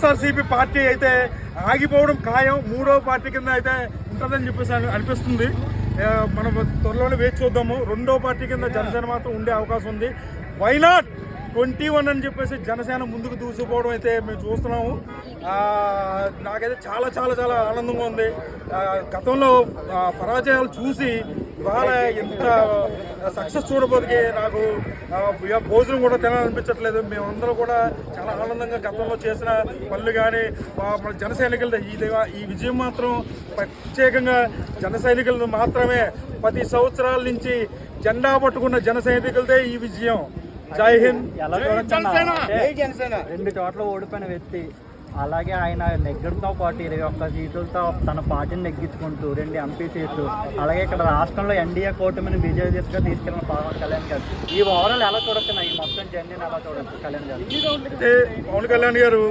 YSRCP party అయితే ఆగిపోవడం ఖాయం, మూడో పార్టీ కింద అయితే ఉంటుందని చెప్పేసి అనిపిస్తుంది. మనం త్వరలోనే వేచి చూద్దాము. రెండో పార్టీ కింద జనసేన మాత్రం ఉండే అవకాశం ఉంది. వైనాట్ 21 అని చెప్పేసి జనసేన ముందుకు దూసుకుపోవడం అయితే మేము చూస్తున్నాము. నాకైతే చాలా చాలా చాలా ఆనందంగా ఉంది. గతంలో పరాజయాలు చూసి ఇవాళ ఎంత సక్సెస్ చూడబోదికి నాకు భోజనం కూడా తినాలనిపించట్లేదు. మేమందరం కూడా చాలా ఆనందంగా గతంలో చేసిన పనులు కానీ మన జన సైనికులది ఈ విజయం మాత్రం ప్రత్యేకంగా జన సైనికులది మాత్రమే. 10 సంవత్సరాల నుంచి జెండా పట్టుకున్న జన సైనికులదే ఈ విజయం. జై హింద్. రెండు చోట్ల ఓడిపోయిన వ్యక్తి, అలాగే ఆయన నెగ్గడంతో పాటు 21 సీట్లతో తన పార్టీని నెగ్గించుకుంటూ 2 ఎంపీ సీట్లు, అలాగే ఇక్కడ రాష్ట్రంలో ఎన్డీఏ కూటమిని విజయ దిశగా తీసుకెళ్లిన పవన్ కళ్యాణ్ గారు ఈ ఓవరాల్ ఎలా చూడొచ్చు? ఈ మొత్తం జర్నీని ఎలా చూడొచ్చు కళ్యాణ్ గారు? పవన్ కళ్యాణ్ గారు